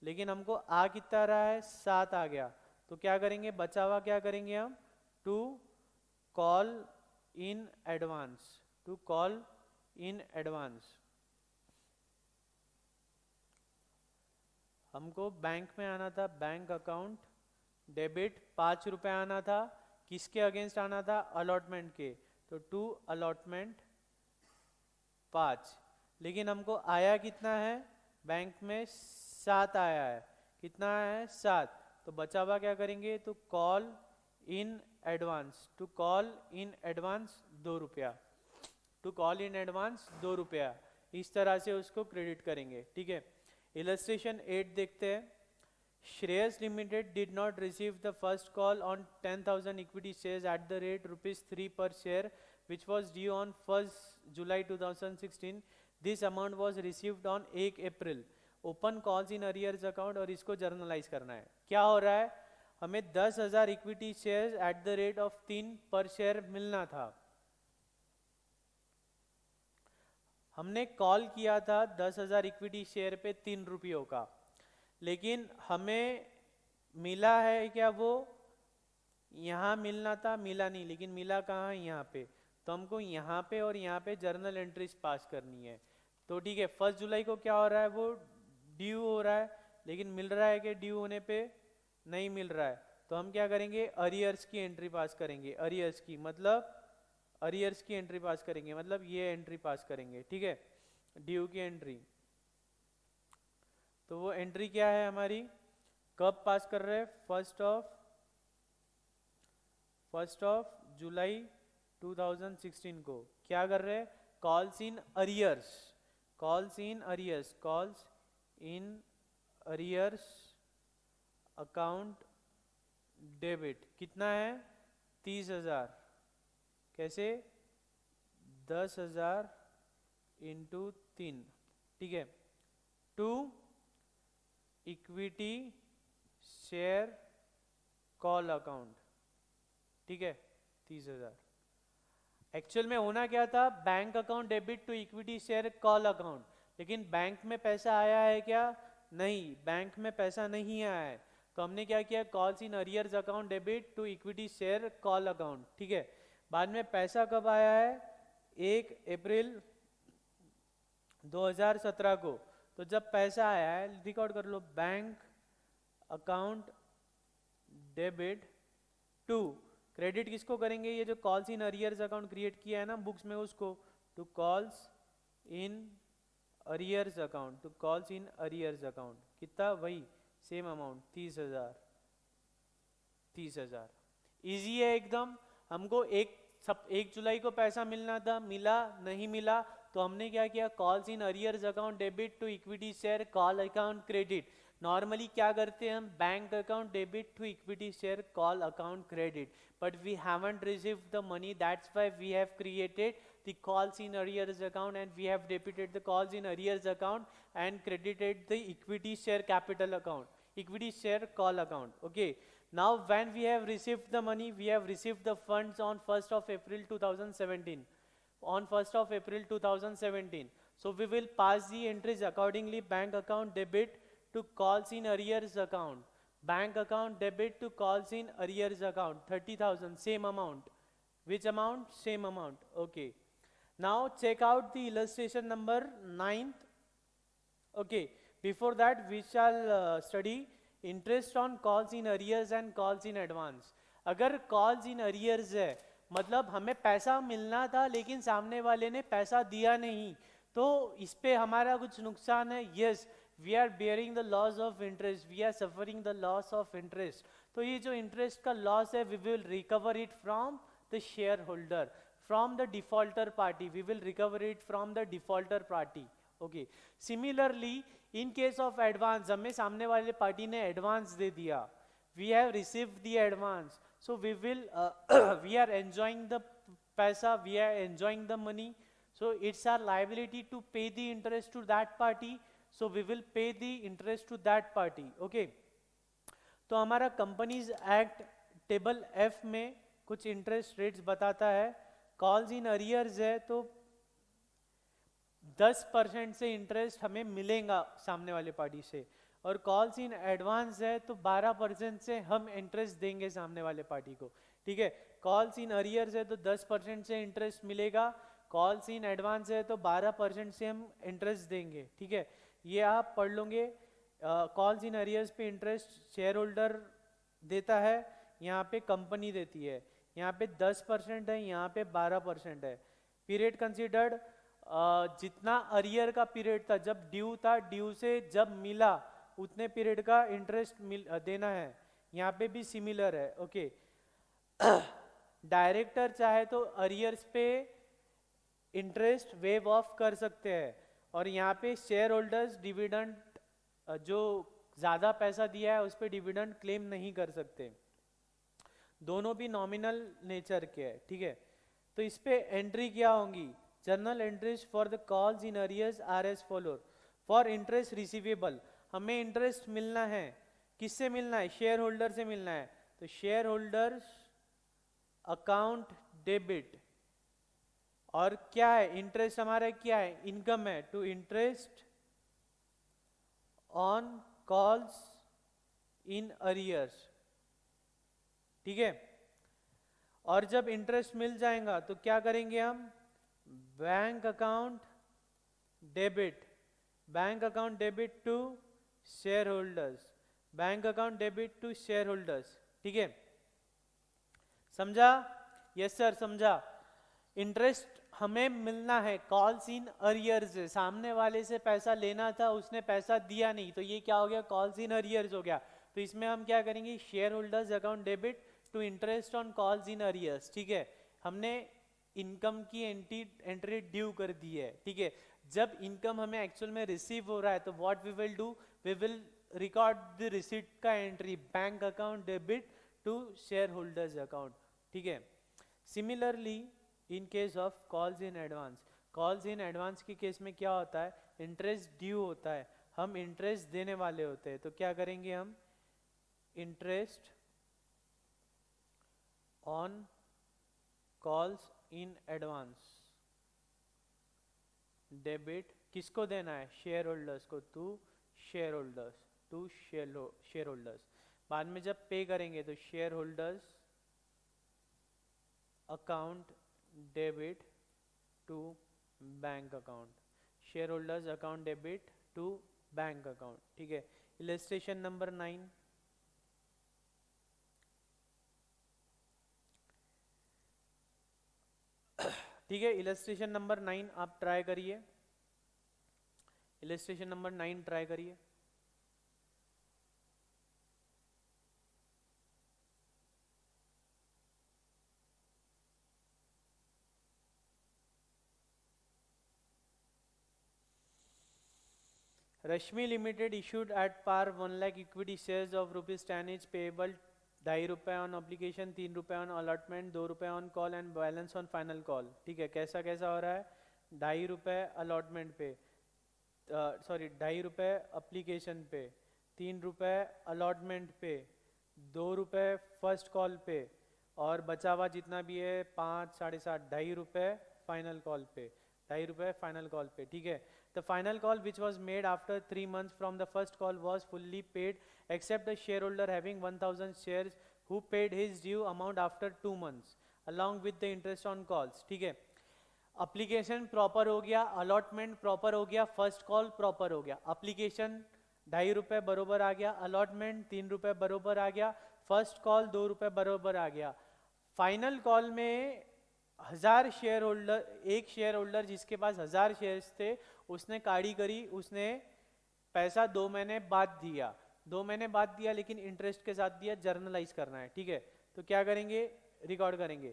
लेकिन हमको आ कितना रहा है? 7 आ गया। तो क्या करेंगे? बचा हुआ क्या करेंगे हम? To call in advance, to call in advance. हमको बैंक में आना था बैंक अकाउंट डेबिट 5 रुपये आना था, किसके अगेंस्ट आना था? अलॉटमेंट के, तो टू अलॉटमेंट 5, लेकिन हमको आया कितना है? बैंक में 7 आया है। कितना है? 7। तो बचा हुआ क्या करेंगे? तो call in advance, to call in advance 2 रुपया, टू कॉल इन एडवांस 2 रुपया, इस तरह से उसको क्रेडिट करेंगे, ठीक है। इलस्ट्रेशन 8 देखते हैं। Shreyas Limited did not receive the first call on 10,000 equity shares at the rate ₹3 per share, which was due on 1st July 2016. This amount was received on 1 April. Open calls in arrears account और इसको generalized करना है। क्या हो रहा है? हमें 10,000 equity share at the rate of 3 पर शेयर मिलना था। हमने कॉल किया था 10,000 इक्विटी शेयर पे 3 रुपयों का, लेकिन हमें मिला है क्या? वो यहाँ मिलना था, मिला नहीं, लेकिन मिला कहाँ? यहाँ पे। तो हमको यहाँ पे और यहाँ पे जर्नल एंट्रीज पास करनी है। तो ठीक है, 1 जुलाई को क्या हो रहा है? वो ड्यू हो रहा है, लेकिन मिल रहा है कि ड्यू होने पे नहीं मिल रहा है। तो हम क्या करेंगे? अरियर्स की एंट्री पास करेंगे। अरियर्स की मतलब अरियर्स की एंट्री पास करेंगे, मतलब ये एंट्री पास करेंगे, ठीक है, ड्यू की एंट्री। तो वो एंट्री क्या है हमारी? कब पास कर रहे हैं? फर्स्ट ऑफ जुलाई 2016 को। क्या कर रहे हैं? Calls in arrears, calls in arrears, calls in arrears account debit. कितना है? 30,000। कैसे? 10,000 इंटू 3, ठीक है, to equity share call account, ठीक है, 30,000। एक्चुअल में होना क्या था? Bank account debit to equity share call account, लेकिन बैंक में पैसा आया है क्या? नहीं, बैंक में पैसा नहीं आया है। तो हमने क्या किया? Calls in arrears account debit to equity share call account, ठीक है। बाद में पैसा कब आया है? 1 अप्रैल 2017 को। तो जब पैसा आया है, रिकॉर्ड कर लो, bank account debit to, credit किसको करेंगे? ये जो calls in arrears account create किया है ना बुक्स में, उसको, to calls in arrears account, to calls in arrears account. कितना? वही सेम अमाउंट 30,000, 30,000। इजी है एकदम। हमको 1 जुलाई को पैसा मिलना था, मिला नहीं? मिला। तो हमने क्या किया? Calls in arrears account debit to equity share call account credit. Normally क्या करते हैं हम, bank account debit to equity share call account credit, but we haven't received the money, that's why we have created the calls in arrears account and we have debited the calls in arrears account and credited the equity share capital account, equity share call account. Okay, now when we have received the money, we have received the funds on 1st of April 2017, on 1st of April 2017. So we will pass the entries accordingly. Bank account debit to calls in arrears account, bank account debit to calls in arrears account 30,000, same amount. Which amount? Same amount. Okay, now check out the illustration number 9th. Okay, before that we shall study interest on calls in arrears and calls in advance. अगर calls in arrears है मतलब हमें पैसा मिलना था लेकिन सामने वाले ने पैसा दिया नहीं, तो इस पे हमारा कुछ नुकसान है. Yes, we are bearing the loss of interest, we are suffering the loss of interest. तो ये जो interest का loss है, we will recover it from the shareholder, from the defaulter party, we will recover it from the defaulter party. Okay, similarly in case of advance, हमें सामने वाले party ने advance दे दिया, we have received the advance, so we will we are enjoying the पैसा, we are enjoying the money, so it's our liability to pay the interest to that party, so we will pay the interest to that party. Okay, तो हमारा companies act table F में कुछ interest rates बताता है. Calls in arrears है तो 10% से interest हमें मिलेगा सामने वाले पार्टी से, और कॉल्स इन एडवांस है तो 12% से हम इंटरेस्ट देंगे सामने वाले पार्टी को. ठीक है, कॉल्स इन अरियर्स है तो 10% से इंटरेस्ट मिलेगा, कॉल्स इन एडवांस है तो 12% से हम इंटरेस्ट देंगे. ठीक है, ये आप पढ़ लोगे. कॉल्स इन अरियर्स पे इंटरेस्ट शेयर होल्डर देता है, यहाँ पे कंपनी देती है, यहाँ पे 10% है, यहाँ पे 12% है. पीरियड कंसिडर्ड, जितना अरियर का पीरियड था, जब ड्यू था, ड्यू से जब मिला उतने पीरियड का इंटरेस्ट देना है. यहाँ पे भी सिमिलर है. ओके, डायरेक्टर चाहे तो अरियर्स पे इंटरेस्ट वेव ऑफ कर सकते हैं, और यहाँ पे शेयर होल्डर्स डिविडेंड जो ज़्यादा पैसा दिया है उस पर डिविडेंड क्लेम नहीं कर सकते. दोनों भी नॉमिनल नेचर के है. ठीक है, तो इस पे एंट्री क्या होंगी? Journal entries for the calls in arrears are as follows. For interest receivable, हमें इंटरेस्ट मिलना है, किससे मिलना है? शेयर होल्डर से मिलना है, तो शेयर होल्डर्स अकाउंट डेबिट, और क्या है इंटरेस्ट हमारा, क्या है? इनकम है. To interest on calls in arrears. ठीक है, और जब इंटरेस्ट मिल जाएगा तो क्या करेंगे हम? Bank account debit, bank account debit to share holders, bank account debit to share holders. ठीक है, समझा? यस सर, समझा. इंटरेस्ट हमें मिलना है कॉल्स इन अरियर्स से, सामने वाले से पैसा लेना था, उसने पैसा दिया नहीं, तो ये क्या हो गया? कॉल्स इन अरियर्स हो गया. तो इसमें हम क्या करेंगे? Share holders account debit to interest on calls in arrears. ठीक है, हमने इनकम की एंट्री ड्यू कर दी है. ठीक है, जब इनकम हमें एक्चुअल में रिसीव हो रहा है तो what we will do? We will record the receipt का entry, bank account debit to share holders account. ठीक है, similarly in case of calls in advance, calls in advance के केस में क्या होता है? इंटरेस्ट ड्यू होता है, हम इंटरेस्ट देने वाले होते हैं, तो क्या करेंगे हम? Interest on calls in advance debit, किसको देना है? शेयर होल्डर्स को, to share holders, to share holders. बाद में जब पे करेंगे तो share holders account debit to bank account, share holders account debit to bank account. ठीक है, इलस्ट्रेशन नंबर 9. ठीक है, इलस्ट्रेशन नंबर 9 आप ट्राई करिए, इलस्ट्रेशन नंबर 9 ट्राई करिए. रश्मि limited issued at par 1 lakh equity shares of ₹10 each payable ₹2.5 on obligation, ₹3 on allotment, ₹2 on call and balance on final call. ठीक है, कैसा कैसा हो रहा है? ₹2.5 अलॉटमेंट पे, सॉरी ₹2.5 अप्लीकेशन पे, ₹3 अलॉटमेंट पे, ₹2 फर्स्ट कॉल पे, और बचा हुआ जितना भी है 5, 7.5, ₹2.5 फाइनल कॉल पे, ₹2.5 फाइनल कॉल पे. ठीक है, the final call which was made after 3 months from the first call was fully paid except the shareholder having 1000 shares who paid his due amount after 2 months along with the interest on calls. ठीक है, application proper हो गया, allotment proper हो गया, first call proper हो गया, application ₹2.5 बरोबर आ गया, अलॉटमेंट ₹3 बरोबर आ गया, फर्स्ट कॉल ₹2 बरोबर आ गया. फाइनल कॉल में 1000 शेयर होल्डर, एक शेयर होल्डर जिसके पास 1000 शेयर्स थे उसने काड़ी करी, उसने पैसा 2 महीने बाद दिया, 2 महीने बाद दिया लेकिन इंटरेस्ट के साथ दिया, जर्नलाइज करना है. ठीक है, तो क्या करेंगे, रिकॉर्ड करेंगे.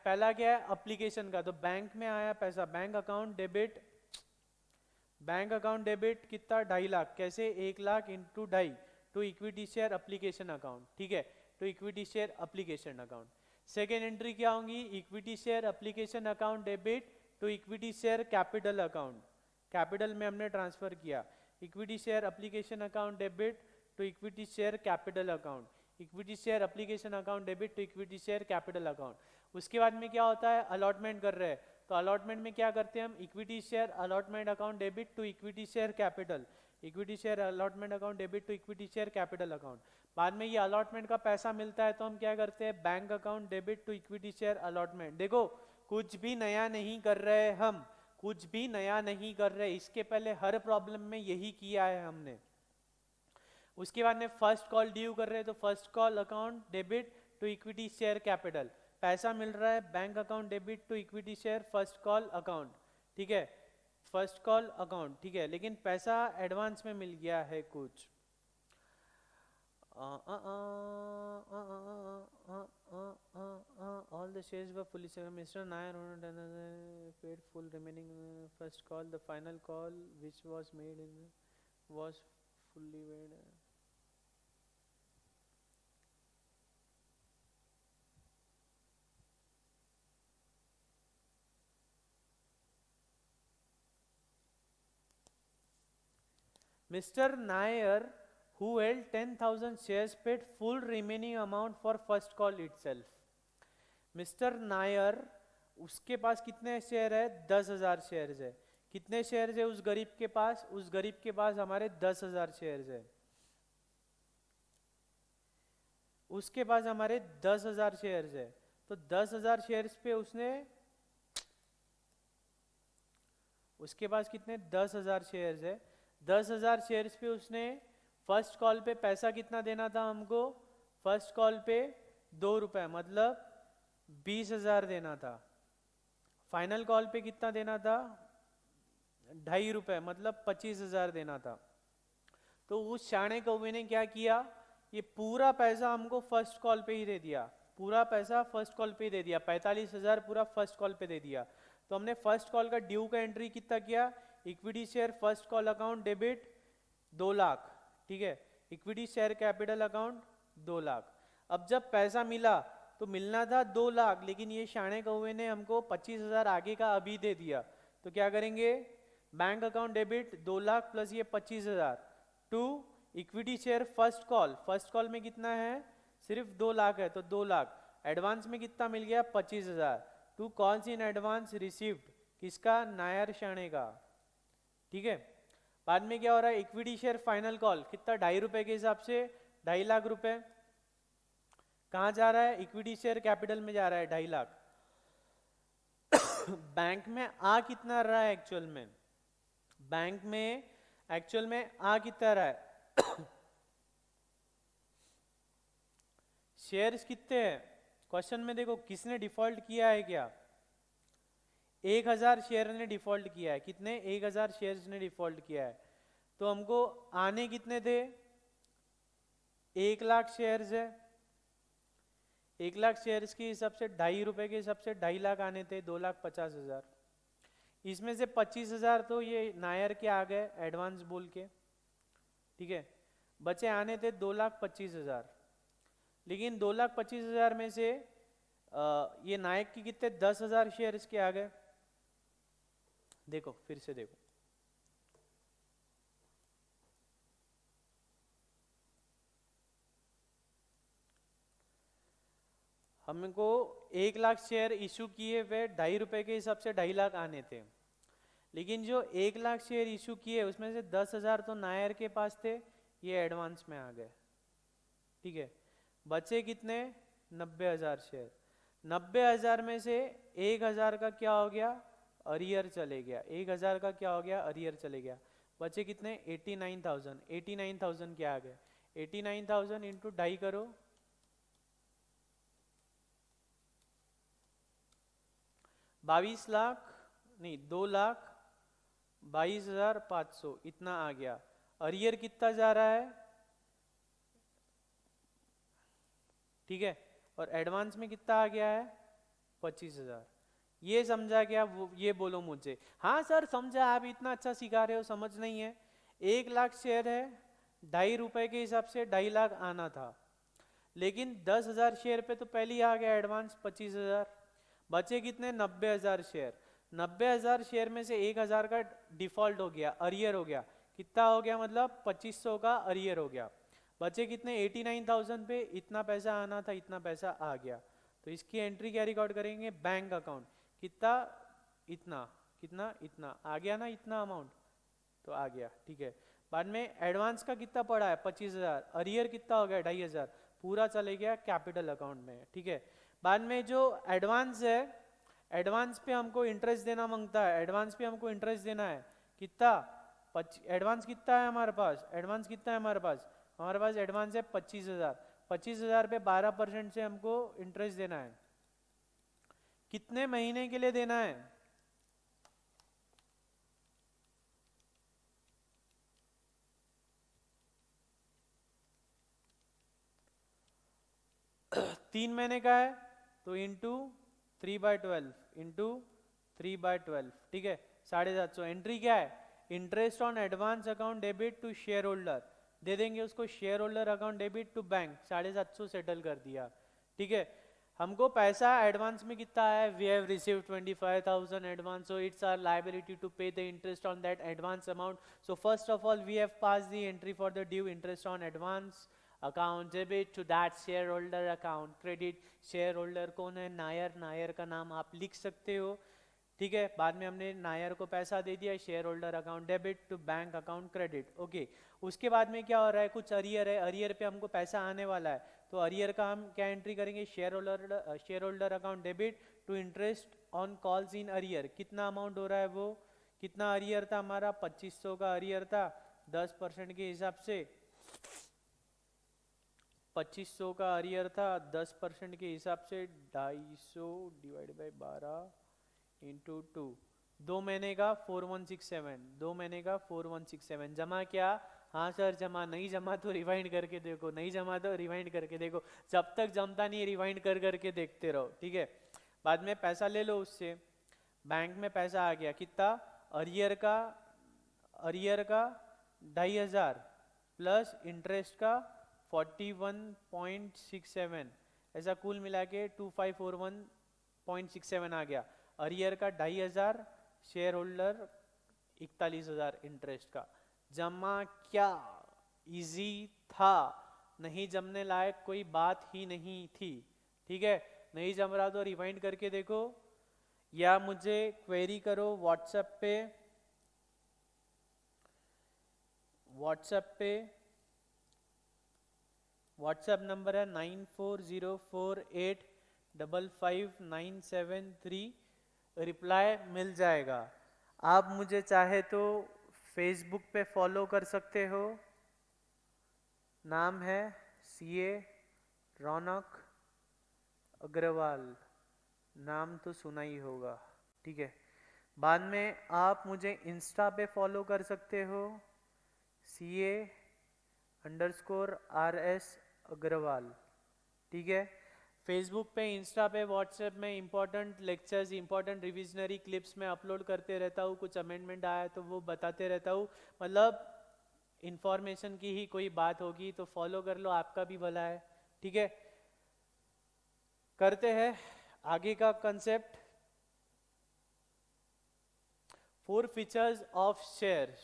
पहला क्या है, अप्लीकेशन का, तो बैंक में आया पैसा, bank account debit, bank account debit कितना, 2.5 लाख. कैसे, 1 lakh into 2.5 to equity share application account. ठीक है, to equity share application account. Second entry क्या होंगी, equity share application account debit to equity share capital account, capital में हमने ट्रांसफर किया. Equity share application account debit to equity share capital account, equity share application account debit to equity share capital account. उसके बाद में क्या होता है, allotment कर रहे हैं, तो अलॉटमेंट में क्या करते हैं हम, equity share allotment account debit to equity share capital, equity share allotment account debit to equity share capital account. बाद में ये अलॉटमेंट का पैसा मिलता है तो हम क्या करते हैं, bank account debit to equity share allotment. देखो कुछ भी नया नहीं कर रहे हम, कुछ भी नया नहीं कर रहे, इसके पहले हर प्रॉब्लम में यही किया है हमने. उसके बाद में फर्स्ट कॉल ड्यू कर रहे हैं तो first call account debit to equity share capital, पैसा मिल रहा है, bank account debit to equity share first call account. ठीक है, फर्स्ट कॉल अकाउंट. ठीक है, लेकिन पैसा एडवांस में मिल गया है कुछ. all the shares were fully sold. Mr. Nair paid full remaining first call. The final call which was made in was fully paid. Mr. Nair, who held 10,000 shares, paid full remaining amount for first call itself. Mister Nair, उसके पास कितने share है, 10,000 shares है. कितने shares है उस गरीब के पास, उस गरीब के पास हमारे 10,000 शेयर्स है, उसके पास हमारे 10,000 शेयर्स है. तो 10,000 शेयर्स पे उसने, उसके पास कितने, 10,000 शेयर्स है, 10,000 शेयर्स पे उसने फर्स्ट कॉल पे पैसा कितना देना था हमको, फर्स्ट कॉल पे ₹2, मतलब 20,000 देना था. फाइनल कॉल पे कितना देना था, ₹2.5, मतलब 25,000 देना था. तो उस शाणे कौवे ने क्या किया, ये पूरा पैसा हमको फर्स्ट कॉल पे ही दे दिया, पूरा पैसा फर्स्ट कॉल पे ही दे दिया, 45,000 पूरा फर्स्ट कॉल पे दे दिया. तो हमने फर्स्ट कॉल का ड्यू का एंट्री कितना किया, equity share first call account debit 2 lakh. ठीक है, equity share capital account 2 lakh. अब जब पैसा मिला तो मिलना था 2 लाख, लेकिन ये शाणे कौवे ने हमको 25,000 आगे का अभी दे दिया. तो क्या करेंगे, bank account debit 2 lakh plus ये 25,000 to equity share first call, first call में कितना है, सिर्फ 2 लाख है, तो 2 लाख. एडवांस में कितना मिल गया, 25,000 to calls in advance received, किसका, नायर शाणे का. ठीक है, बाद में क्या हो रहा है, इक्विटी शेयर फाइनल कॉल कितना, ₹2.5 के हिसाब से 2.5 लाख रुपए. कहाँ जा रहा है, इक्विटी शेयर कैपिटल में जा रहा है 2.5 लाख. बैंक में आ कितना रहा है एक्चुअल में, बैंक में एक्चुअल में आ कितना रहा है, शेयर्स कितने हैं, क्वेश्चन में देखो किसने डिफॉल्ट किया है, क्या 1,000 शेयर ने डिफॉल्ट किया है. कितने, 1,000 शेयर्स ने डिफॉल्ट किया है. तो हमको आने कितने थे, 1 लाख शेयर्स है, 1 लाख शेयर्स के हिसाब से ₹2.5 के हिसाब से 2.5 लाख आने थे, 2,50,000. इसमें से 25,000 तो ये नायर के आ गए एडवांस बोल के, ठीक है। बचे आने थे 2,25,000, लेकिन 2,25,000 में से ये नायक की कितने 10,000 शेयर इसके आ गए। देखो फिर से देखो, हमको 1,00,000 शेयर इशू किए हुए ₹2.5 के हिसाब से 2.5 लाख आने थे, लेकिन जो 1,00,000 शेयर इशू किए उसमें से 10,000 तो नायर के पास थे, ये एडवांस में आ गए, ठीक है। बचे कितने 90,000 शेयर। 90,000 में से 1,000 का क्या हो गया अरियर चले गया, 1,000 का क्या हो गया अरियर चले गया। बचे कितने 89,000। 89,000 क्या आ गए 89,000 इंटू 2.5 करो, 22 लाख नहीं 2,22,500 इतना आ गया। अरियर कितना जा रहा है, ठीक है, और एडवांस में कितना आ गया है 25,000। ये समझा क्या, वो ये बोलो मुझे। हाँ सर समझा, आप इतना अच्छा सिखा रहे हो, समझ नहीं है। 1,00,000 शेयर है, ₹2.5 के हिसाब से 2.5 लाख आना था, लेकिन 10,000 शेयर पे तो पहले ही आ गया एडवांस 25,000। बचे कितने 90,000 शेयर। 90,000 शेयर में से 1,000 का डिफॉल्ट हो गया, अरियर हो गया। कितना हो गया मतलब 2,500 का अरियर हो गया। बचे कितने 89,000 पे इतना पैसा आना था, इतना पैसा आ गया। तो इसकी एंट्री क्या रिकॉर्ड करेंगे, बैंक अकाउंट। कितना इतना, कितना इतना आ गया ना, इतना अमाउंट तो आ गया, ठीक है। बाद में एडवांस का कितना पड़ा है 25,000, अरियर कितना हो गया 2,500, पूरा चले गया कैपिटल अकाउंट में, ठीक है। बाद में जो एडवांस है, एडवांस पे हमको इंटरेस्ट देना मांगता है, एडवांस पे हमको इंटरेस्ट देना है कितना, एडवांस कितना है हमारे पास, एडवांस कितना है हमारे पास, हमारे पास एडवांस है 25,000। 25,000 पे 12% से हमको इंटरेस्ट देना है। कितने महीने के लिए देना है, तीन महीने का है तो इंटू 3/12 इंटू 3/12, ठीक है 750। एंट्री क्या है, interest on advance account debit to share holder, दे देंगे उसको share holder account debit to bank, 750 settle कर दिया, ठीक है। हमको पैसा एडवांस में कितना है, we have received 25,000 advance, so it's our liability to pay the interest on that advance amount. So first of all we have pass the entry for the due interest on advance account debit to that share holder account credit. Share holder कौन है, नायर, नायर का नाम आप लिख सकते हो, ठीक है। बाद में हमने नायर को पैसा दे दिया, share holder account debit to bank account credit, okay. उसके बाद में क्या हो रहा है, कुछ अरियर है, अरियर पे हमको पैसा आने वाला है, तो अरियर का हम क्या एंट्री करेंगे, share holder account debit to interest on calls in arrear. कितना अमाउंट हो रहा है वो, कितना अरियर था हमारा 2,500 का अरियर था, 10% के हिसाब से 2,500 का अरियर था, 10% के हिसाब से 250 डिवाइड बाई 12 इंटू 2, 2 महीने का 4167, 2 महीने का 4167 जमा क्या, हाँ सर जमा, नहीं जमा तो रिवाइंड करके देखो, नहीं जमा तो रिवाइंड करके देखो, जब तक जमता नहीं रिवाइंड कर करके देखते रहो, ठीक है। बाद में पैसा ले लो उससे, बैंक में पैसा आ गया कितना, अरियर का 2,500 प्लस इंटरेस्ट का 41.67, ऐसा कुल मिला के 2541.67 आ गया। अरियर का 2,500, शेयर होल्डर 41,000 इंटरेस्ट का। जमा क्या, इजी था, नहीं जमने लायक कोई बात ही नहीं थी, ठीक है। नहीं जम रहा तो रिवाइंड करके देखो, या मुझे क्वेरी करो व्हाट्सएप पे, व्हाट्सएप नंबर है 9404855973, रिप्लाई मिल जाएगा। आप मुझे चाहे तो फेसबुक पे फॉलो कर सकते हो, नाम है CA रौनक अग्रवाल, नाम तो सुना ही होगा, ठीक है। बाद में आप मुझे इंस्टा पे फॉलो कर सकते हो, CA_RS अग्रवाल, ठीक है। फेसबुक पे, इंस्टा पे, व्हाट्सएप में important lectures, important revisionary clips में अपलोड करते रहता हूँ, कुछ अमेंडमेंट आया तो वो बताते रहता हूँ। मतलब इंफॉर्मेशन की ही कोई बात होगी तो फॉलो कर लो, आपका भी भला है। ठीक है, करते हैं आगे का कंसेप्ट। 4 features of share.